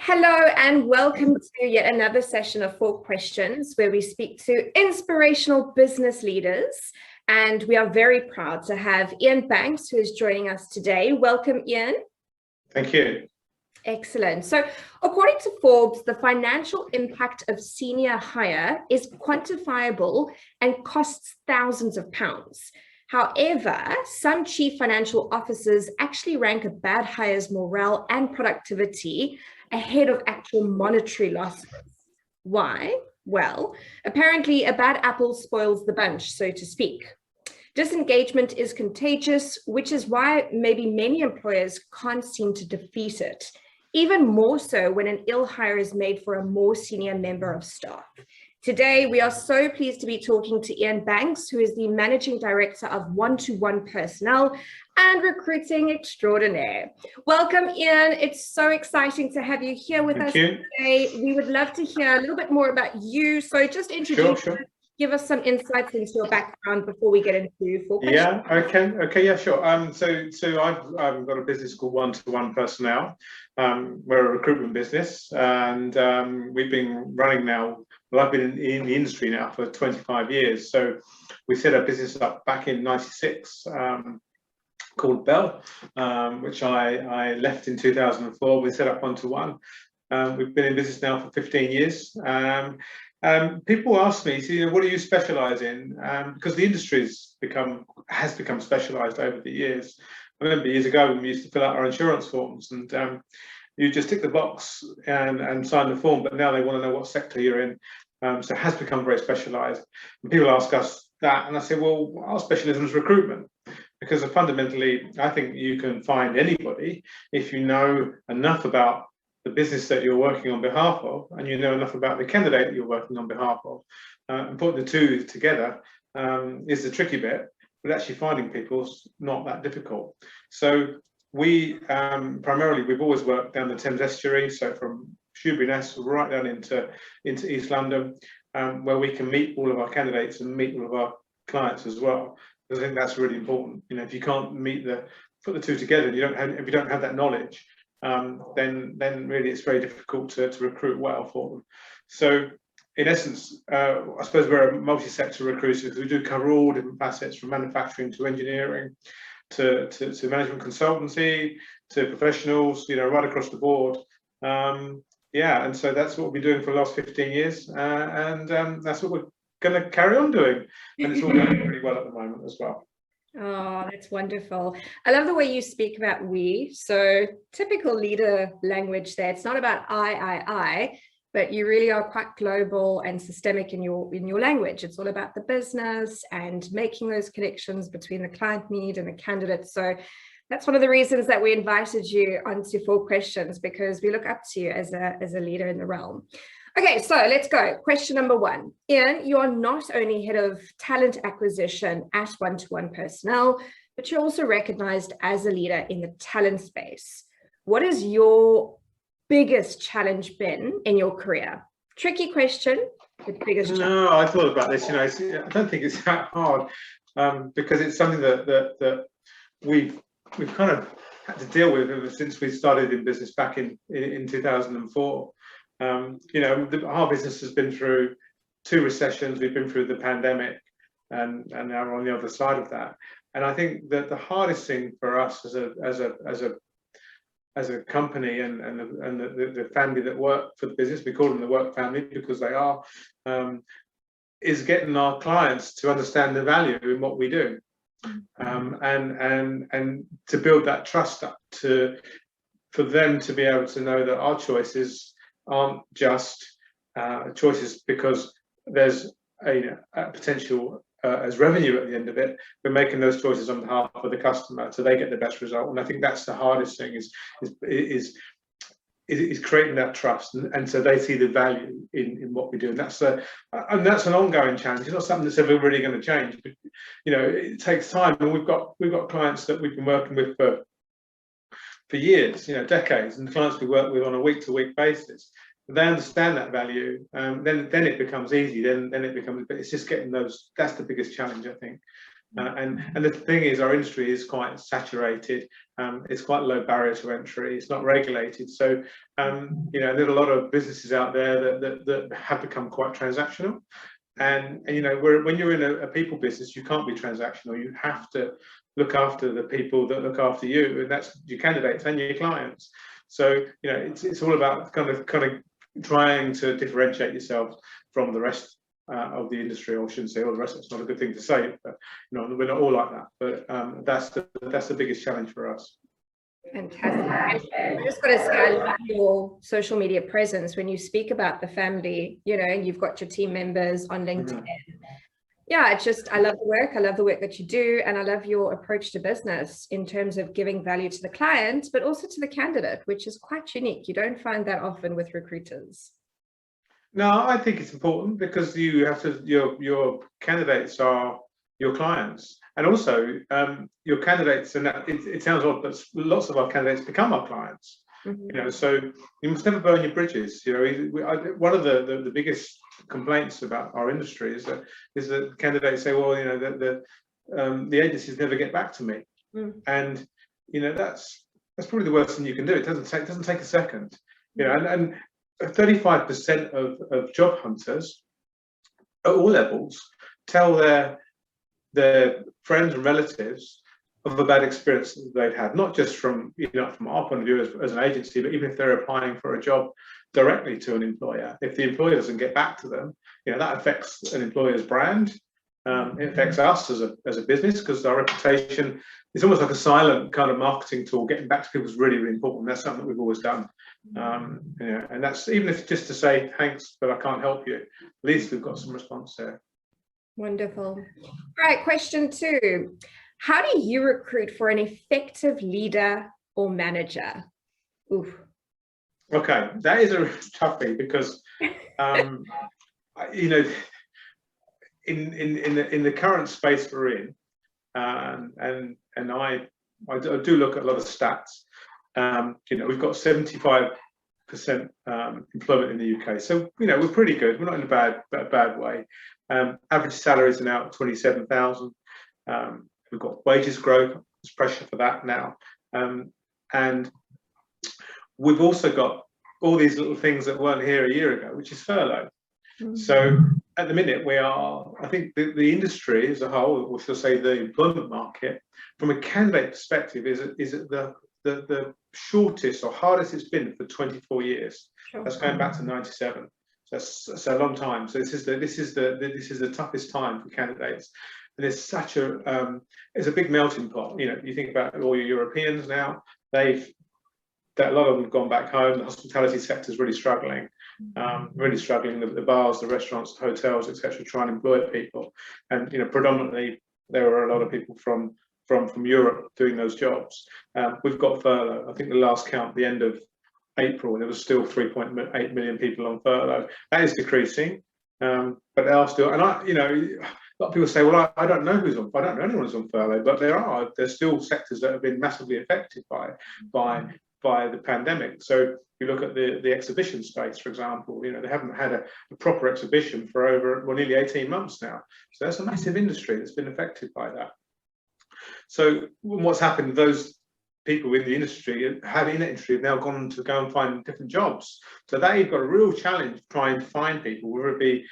Hello and welcome to yet another session of 4Questions where we speak to inspirational business leaders. And we are very proud to have Ian Banks, who is joining us today. Welcome, Ian. Thank you. Excellent. So according to Forbes, the financial impact of senior hire is quantifiable and costs thousands of pounds. However, some chief financial officers actually rank a bad hire's morale and productivity ahead of actual monetary losses. Why? Well, apparently a bad apple spoils the bunch, so to speak. Disengagement is contagious, which is why maybe many employers can't seem to defeat it, even more so when an ill hire is made for a more senior member of staff. Today, we are so pleased to be talking to Ian Banks, who is the Managing Director of One-to-One Personnel and Recruiting Extraordinaire. Welcome, Ian. It's so exciting to have you here with us today. We would love to hear a little bit more about you. So just introduce us, give us some insights into your background before we get into 4 questions. Yeah, sure. So I've got a business called One-to-One Personnel. We're a recruitment business, and we've been running now. Well, I've been in the industry now for 25 years. So we set our business up back in '96, called Bell, which I left in 2004. We set up One-to-One. We've been in business now for 15 years. People ask me, so, what do you specialise in? Because the industry has become specialised over the years. I remember years ago when we used to fill out our insurance forms, and you just tick the box and sign the form, but now they want to know what sector you're in. So it has become very specialised. And people ask us that, and I say, well, our specialism is recruitment, because fundamentally, I think you can find anybody if you know enough about the business that you're working on behalf of, and you know enough about the candidate that you're working on behalf of. And putting the two together is the tricky bit, but actually finding people's not that difficult. So we primarily, we've always worked down the Thames estuary, so from Shoebury-Ness right down into East London, where we can meet all of our candidates and meet all of our clients as well. Because I think that's really important. You know, if you can't put the two together, if you don't have that knowledge, then really it's very difficult to recruit well for them. So in essence, I suppose we're a multi-sector recruiter, because we do cover all different facets, from manufacturing to engineering to management consultancy to professionals, right across the board. And so that's what we've been doing for the last 15 years, and that's what we're going to carry on doing, and it's all going pretty well at the moment as well. Oh, that's wonderful. I love the way you speak about we. So typical leader language there. It's not about I, but you really are quite global and systemic in your language. It's all about the business and making those connections between the client need and the candidate. So that's one of the reasons that we invited you onto 4Questions, because we look up to you as a leader in the realm. Okay, so let's go. Question number 1. Ian, you are not only head of talent acquisition at One-to-One Personnel, but you're also recognized as a leader in the talent space. What has your biggest challenge been in your career? Tricky question, but biggest challenge. No, I thought about this. I don't think it's that hard, because it's something that we've kind of had to deal with ever since we started in business back in 2004. Our business has been through 2 recessions. We've been through the pandemic, and now we're on the other side of that. And I think that the hardest thing for us as a company and the family that work for the business, we call them the work family because they are, is getting our clients to understand the value in what we do, and to build that trust up for them to be able to know that our choices aren't just choices because there's a potential as revenue at the end of it. We're making those choices on behalf of the customer so they get the best result. And I think that's the hardest thing is creating that trust, and so they see the value in what we do. And that's an ongoing challenge. It's not something that's ever really going to change, but it takes time. And we've got clients that we've been working with for years, decades, and the clients we work with on a week-to-week basis. They understand that value, then it becomes easy. Then it becomes, but it's just getting those. That's the biggest challenge, I think, And the thing is, our industry is quite saturated. It's quite low barrier to entry. It's not regulated. So, there's a lot of businesses out there that have become quite transactional. And when you're in a people business, you can't be transactional. You have to look after the people that look after you, and that's your candidates and your clients. So, it's all about kind of trying to differentiate yourself from the rest of the industry. Or I shouldn't say all the rest. It's not a good thing to say, but we're not all like that. But that's the biggest challenge for us. Fantastic. I just got to say, I love your social media presence when you speak about the family. You've got your team members on LinkedIn. Yeah, I love the work. I love the work that you do, and I love your approach to business in terms of giving value to the client, but also to the candidate, which is quite unique. You don't find that often with recruiters. No, I think it's important because you have to. Your candidates are your clients, and also your candidates. And it sounds odd, but lots of our candidates become our clients. So you must never burn your bridges. One of the biggest complaints about our industry is that candidates say, well, the agencies never get back to me, and that's probably the worst thing you can do. It doesn't take a second, and 35% of job hunters at all levels tell their friends and relatives of a bad experience that they've had, not just from our point of view as an agency, but even if they're applying for a job directly to an employer. If the employer doesn't get back to them, that affects an employer's brand. It affects us as a business, because our reputation is almost like a silent kind of marketing tool. Getting back to people is really, really important. That's something that we've always done. And that's, even if just to say thanks, but I can't help you, at least we've got some response there. Wonderful. All right, question 2. How do you recruit for an effective leader or manager? Oof. Okay, that is a toughie, because in the current space we're in, and I do look at a lot of stats. We've got 75% employment in the UK, so we're pretty good. We're not in a bad way. Average salaries are now at 27,000. We've got wages growth. There's pressure for that now, and we've also got all these little things that weren't here a year ago, which is furlough. So at the minute, I think the industry as a whole, or shall I say the employment market, from a candidate perspective, is at the shortest or hardest it's been for 24 years. Sure. That's going back to 97. So that's a long time. So this is the toughest time for candidates. And there's such it's a big melting pot. You think about all your Europeans now, a lot of them have gone back home. The hospitality sector is really struggling. The bars, the restaurants, the hotels, etc., try and employ people. And predominantly there are a lot of people from Europe doing those jobs. We've got furlough. I think the last count, the end of April, there was still 3.8 million people on furlough. That is decreasing, but they are still. And a lot of people say, well, I don't know I don't know anyone who's on furlough, but there's still sectors that have been massively affected by the pandemic. So you look at the exhibition space, for example, they haven't had a proper exhibition for nearly 18 months now. So that's a massive industry that's been affected by that. So what's happened, those people in the industry have now gone to go and find different jobs. So they've got a real challenge trying to find people, whether it be,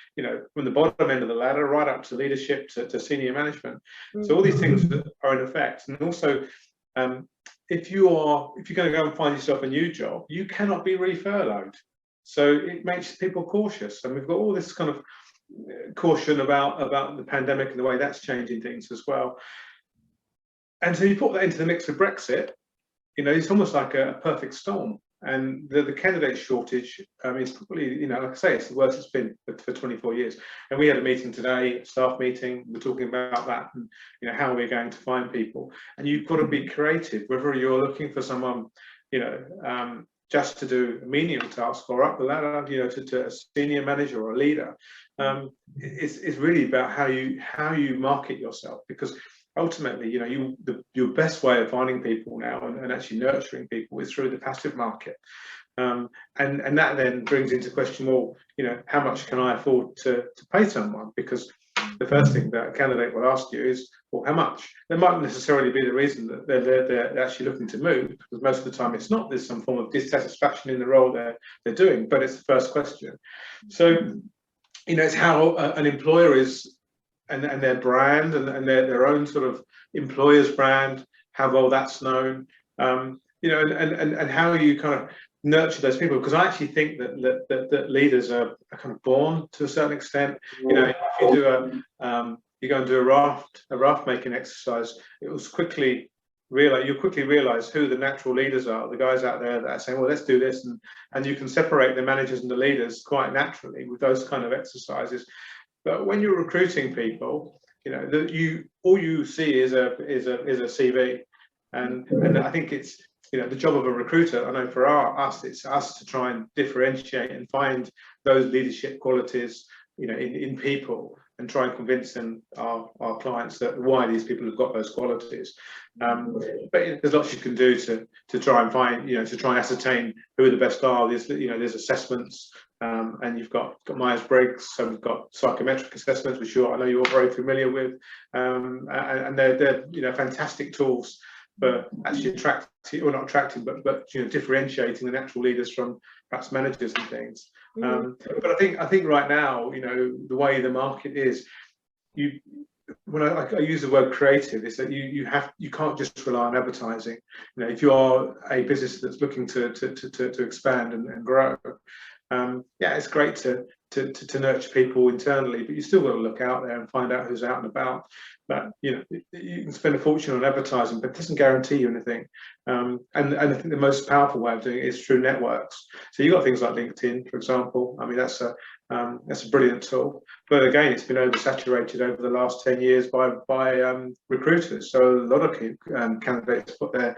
from the bottom end of the ladder right up to leadership to senior management. So all these things are in effect. And also, if you're going to go and find yourself a new job, you cannot be refurloughed. So it makes people cautious. And we've got all this kind of caution about the pandemic and the way that's changing things as well. And so you put that into the mix of Brexit, it's almost like a perfect storm. And the candidate shortage is probably, like I say, it's the worst it's been for 24 years. And we had a meeting today, a staff meeting. We're talking about that and how we're going to find people. And you've got to be creative, whether you're looking for someone, just to do a menial task or up the ladder, to a senior manager or a leader. It's really about how you market yourself, because ultimately, your best way of finding people now and actually nurturing people is through the passive market. And that then brings into question, well, how much can I afford to pay someone? Because the first thing that a candidate will ask you is, well, how much? That might necessarily be the reason that they're actually looking to move, because most of the time it's not. There's some form of dissatisfaction in the role they're doing, but it's the first question. So, it's how an employer is, and their brand, and their own sort of employer's brand, how well that's known, and how you kind of nurture those people. Because I actually think that leaders are kind of born to a certain extent. If you do you go and do a raft making exercise, you'll quickly realize who the natural leaders are, the guys out there that are saying, well, let's do this, and you can separate the managers and the leaders quite naturally with those kind of exercises. But when you're recruiting people, all you see is a CV, and I think it's the job of a recruiter. I know for us, it's us to try and differentiate and find those leadership qualities, in people, and try and convince our clients that why these people have got those qualities. But there's lots you can do to try and find, to try and ascertain who the best are. There's assessments, and you've got Myers-Briggs, so we've got psychometric assessments, which I know you're very familiar with, and they're fantastic tools for actually differentiating the natural leaders from perhaps managers and things. But I think right now, the way the market is, when I use the word creative, is that you can't just rely on advertising. If you are a business that's looking to expand and grow, it's great to nurture people internally, but you still got to look out there and find out who's out and about. But you can spend a fortune on advertising, but it doesn't guarantee you anything. And I think the most powerful way of doing it is through networks. So you've got things like LinkedIn, for example. I mean, that's a brilliant tool. But again, it's been oversaturated over the last 10 years by recruiters. So a lot of candidates put their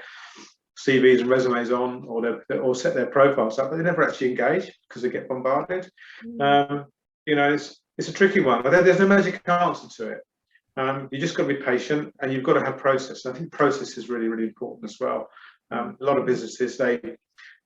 CVs and resumes on, or set their profiles up, but they never actually engage because they get bombarded. It's a tricky one, but there's no magic answer to it. You just got to be patient, and you've got to have process. I think process is really, really important as well. A lot of businesses, they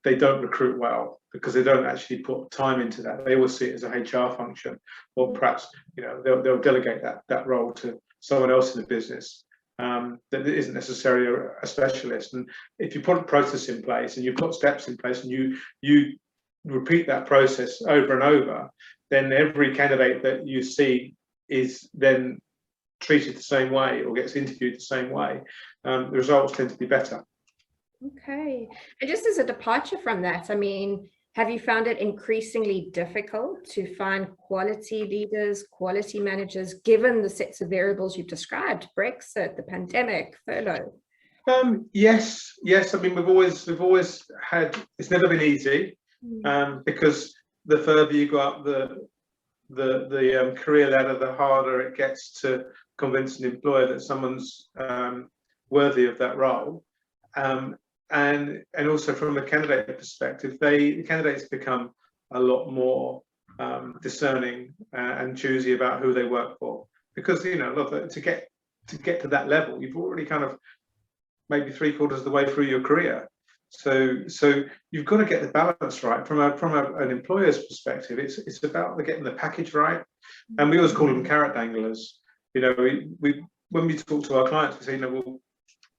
don't recruit well because they don't actually put time into that. They always see it as a HR function, or perhaps they'll delegate that role to someone else in the business that isn't necessarily a specialist. And if you put a process in place and you put steps in place and you repeat that process over and over, then every candidate that you see is then treated the same way or gets interviewed the same way. The results tend to be better. Okay. And just as a departure from that, I mean, have you found it increasingly difficult to find quality leaders, quality managers, given the sets of variables you've described, Brexit, the pandemic, furlough? Yes. I mean, we've always had. It's never been easy, because the further you go up the career ladder, the harder it gets to convince an employer that someone's worthy of that role. And also from a candidate perspective, the candidates become a lot more discerning and choosy about who they work for, because to get to that level, you've already kind of maybe 3/4 of the way through your career. So you've got to get the balance right from an employer's perspective. It's about getting the package right, and we always call them carrot danglers. We when we talk to our clients, we say, well,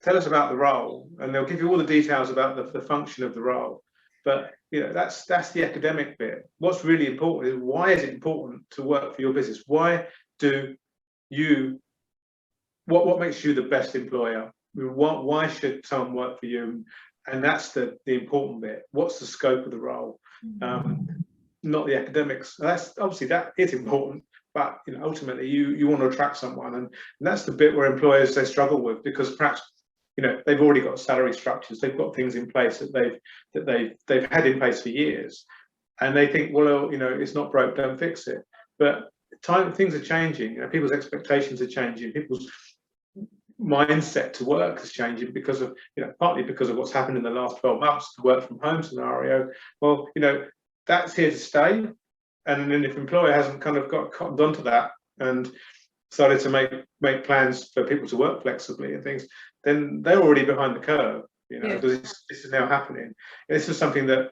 tell us about the role, and they'll give you all the details about the function of the role. But that's the academic bit. What's really important is, why is it important to work for your business? Why do you? What makes you the best employer? Why should someone work for you? And that's the important bit. What's the scope of the role? Not the academics. That is important, but ultimately you want to attract someone, and that's the bit where employers, they struggle with, because perhaps they've already got salary structures, they've got things in place that they've had in place for years, and they think, well, it's not broke, don't fix it. But things are changing. People's expectations are changing. People's mindset to work is changing because of partly because of what's happened in the last 12 months, the work from home scenario. Well, that's here to stay, and then if the employer hasn't kind of got cottoned onto that and started to make plans for people to work flexibly and things, then they're already behind the curve. Because this is now happening. And this is something that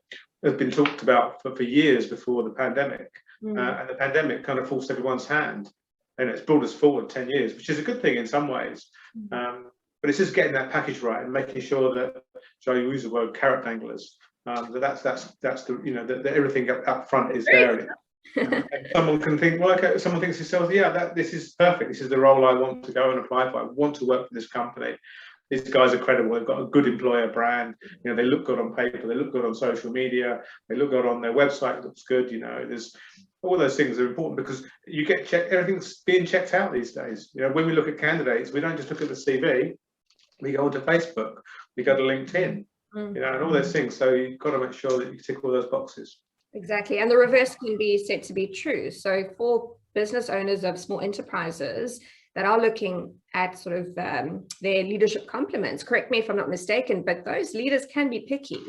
has been talked about for years before the pandemic. Mm. And the pandemic kind of forced everyone's hand, and it's brought us forward 10 years, which is a good thing in some ways. But it's just getting that package right and making sure that, shall I use the word, carrot danglers, that's the, you know, that everything up front is there. And someone can think, well, okay, someone thinks to themselves, yeah, this is perfect. This is the role I want to go and apply for. I want to work for this company. These guys are credible. They've got a good employer brand. You know, they look good on paper. They look good on social media. They look good on their website. It looks good. You know, there's all those things are important because you get checked. Everything's being checked out these days. You know, when we look at candidates, we don't just look at the CV. We go onto Facebook. We go to LinkedIn. You know, and all those things. So you've got to make sure that you tick all those boxes. Exactly. And the reverse can be said to be true. So for business owners of small enterprises that are looking at sort of their leadership compliments, correct me if I'm not mistaken, but those leaders can be picky.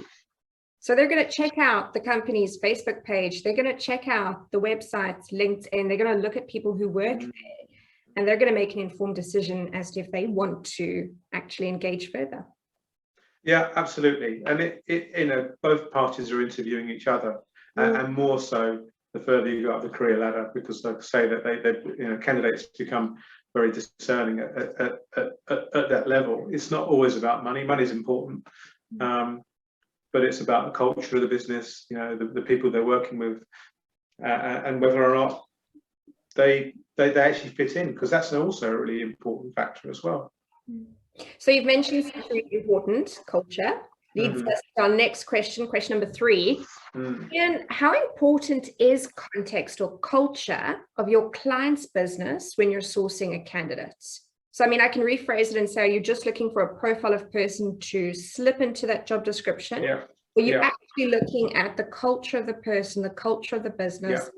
So they're going to check out the company's Facebook page. They're going to check out the website, LinkedIn. They're going to look at people who work there, and they're going to make an informed decision as to if they want to actually engage further. Yeah, absolutely. And it you know, both parties are interviewing each other. And more so the further you go up the career ladder, because like I say that they you know, candidates become very discerning at that level. It's not always about money. Money is important, but it's about the culture of the business, you know, the people they're working with, and whether or not they actually fit in, because that's also a really important factor as well. So you've mentioned something really important, culture. Leads us to our next question, question number 3. Ian, how important is context or culture of your client's business when you're sourcing a candidate? So, I mean, I can rephrase it and say, are you just looking for a profile of person to slip into that job description? Yeah. Or are you actually looking at the culture of the person, the culture of the business,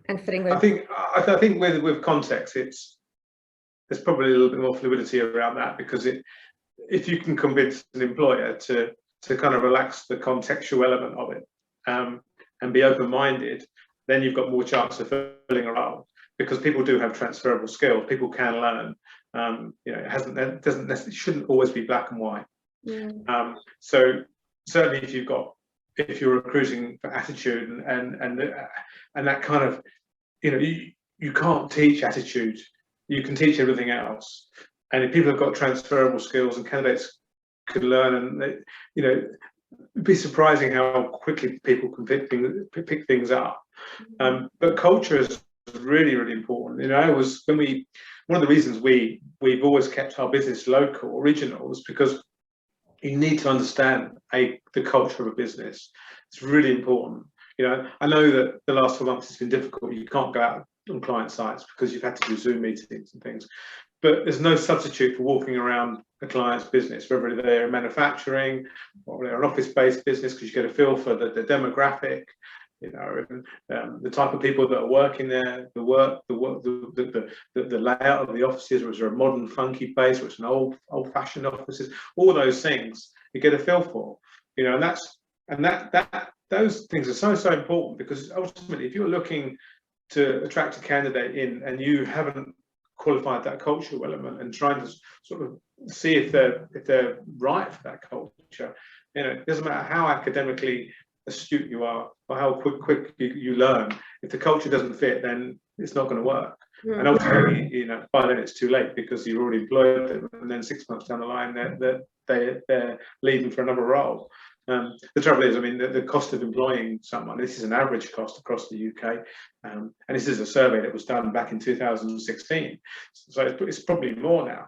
and fitting with? I think with context, there's probably a little bit more fluidity around that, because if you can convince an employer to kind of relax the contextual element of it, and be open-minded, then you've got more chance of filling a role, because people do have transferable skills. People can learn. You know, it doesn't necessarily, shouldn't always be black and white. So certainly if you're recruiting for attitude and that kind of, you know, you can't teach attitude. You can teach everything else. And if people have got transferable skills and candidates could learn, and they, you know, it'd be surprising how quickly people can pick things up. But culture is really, really important. You know, one of the reasons we've always kept our business local, original, is because you need to understand the culture of a business. It's really important. You know, I know that the last 4 months has been difficult. You can't go out on client sites because you've had to do Zoom meetings and things. But there's no substitute for walking around a client's business, whether they're manufacturing or they're an office-based business, because you get a feel for the demographic, you know, and the type of people that are working there, the layout of the offices. Was there a modern, funky place, or it's an old-fashioned offices? All those things you get a feel for, you know, and those things are so important, because ultimately, if you're looking to attract a candidate in and you haven't qualified that cultural element and trying to sort of see if they're right for that culture, you know, it doesn't matter how academically astute you are or how quick you learn. If the culture doesn't fit, then it's not going to work. And ultimately, you know, by then it's too late, because you've already employed them, and then 6 months down the line they're leaving for another role. The trouble is, I mean, the cost of employing someone, this is an average cost across the UK, and this is a survey that was done back in 2016, so it's probably more now.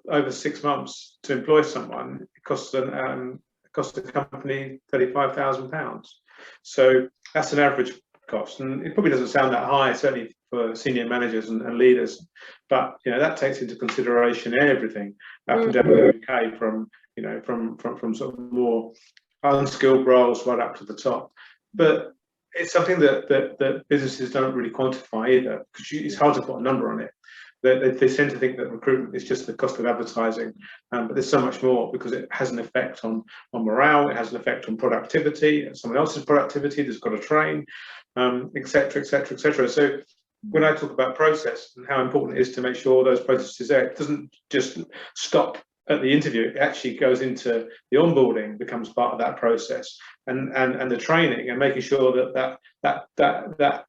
Over 6 months to employ someone, it costs the company £35,000. So that's an average cost, and it probably doesn't sound that high, certainly for senior managers and leaders, but you know, that takes into consideration everything up and down the UK, from you know, from sort of more unskilled roles right up to the top. But it's something that businesses don't really quantify either, because it's hard to put a number on it. They tend to think that recruitment is just the cost of advertising, but there's so much more, because it has an effect on morale, it has an effect on productivity, someone else's productivity that's got to train, etc., etc., etc. So when I talk about process and how important it is to make sure those processes there, it doesn't just stop at the interview. It actually goes into the onboarding, becomes part of that process, and the training, and making sure that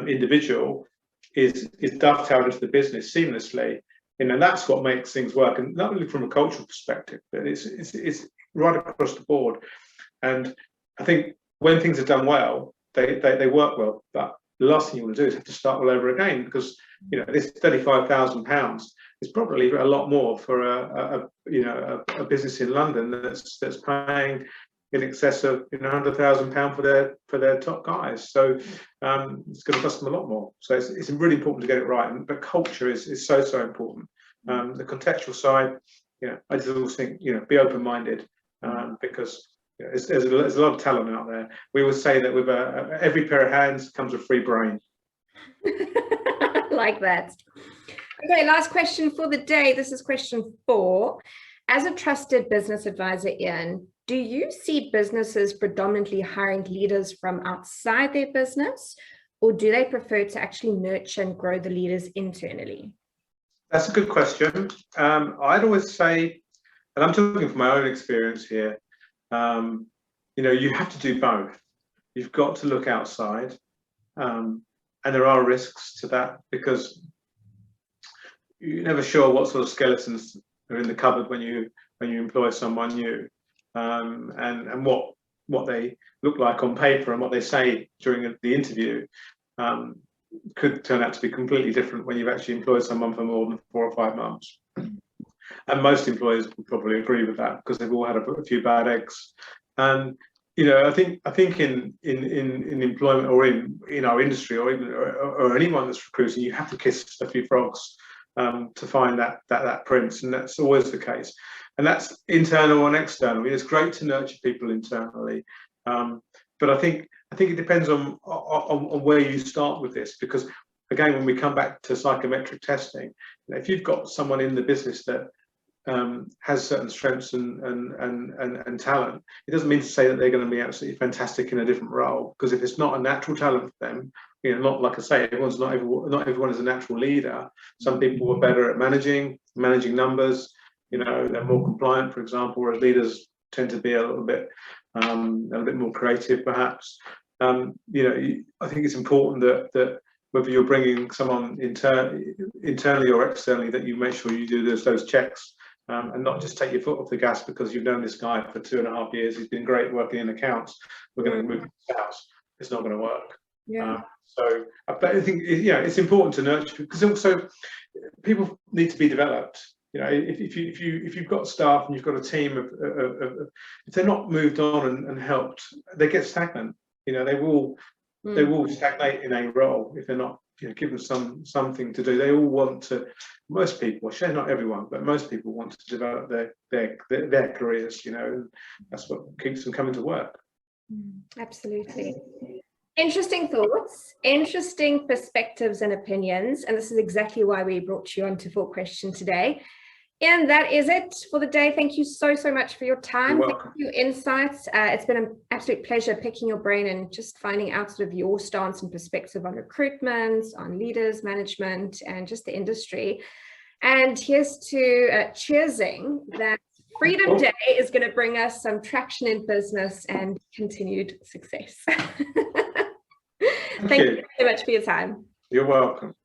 individual is dovetailed into the business seamlessly. That's what makes things work, and not only from a cultural perspective, but it's right across the board. And I think when things are done well, they work well. But the last thing you want to do is have to start all over again, because this £35,000 is probably a lot more for a business in London that's paying in excess of £100,000 for their top guys. So it's going to cost them a lot more. So it's really important to get it right. But culture is so important. The contextual side, I just always think be open-minded, because there's a lot of talent out there. We would say that with every pair of hands comes a free brain. Like that. Okay, last question for the day. This is question 4. As a trusted business advisor, Ian, do you see businesses predominantly hiring leaders from outside their business, or do they prefer to actually nurture and grow the leaders internally? That's a good question. I'd always say, and I'm talking from my own experience here, you have to do both. You've got to look outside, and there are risks to that, because you're never sure what sort of skeletons are in the cupboard when you employ someone new, and what they look like on paper and what they say during the interview could turn out to be completely different when you've actually employed someone for more than 4 or 5 months. And most employers would probably agree with that, because they've all had a few bad eggs. And I think in employment, or in our industry, or anyone that's recruiting, you have to kiss a few frogs to find that prince, and that's always the case. And that's internal and external. It's great to nurture people internally, but I think it depends on where you start with this, because again, when we come back to psychometric testing, if you've got someone in the business that has certain strengths and talent, it doesn't mean to say that they're going to be absolutely fantastic in a different role, because if it's not a natural talent for them, not, like I say, not everyone is a natural leader. Some people are better at managing numbers. They're more compliant, for example, whereas leaders tend to be a little bit more creative, perhaps. I think it's important that whether you're bringing someone internally or externally, that you make sure you do those checks, and not just take your foot off the gas because you've known this guy for 2.5 years. He's been great working in accounts. We're going to move to house. It's not going to work. Yeah. So I think it's important to nurture, because also people need to be developed. If you've got staff and you've got a team of if they're not moved on and helped, they get stagnant. They will stagnate in a role if they're not given something to do. They all want to. Most people, not everyone, but most people want to develop their careers. And that's what keeps them coming to work. Absolutely. Interesting thoughts, interesting perspectives and opinions, and this is exactly why we brought you on to 4 Question today. And that is it for the day. Thank you so much for your time. You're Thank you for your insights. It's been an absolute pleasure picking your brain and just finding out sort of your stance and perspective on recruitment, on leaders, management, and just the industry. And here's to cheersing that Freedom Day is going to bring us some traction in business and continued success. Thank you so much for your time. You're welcome.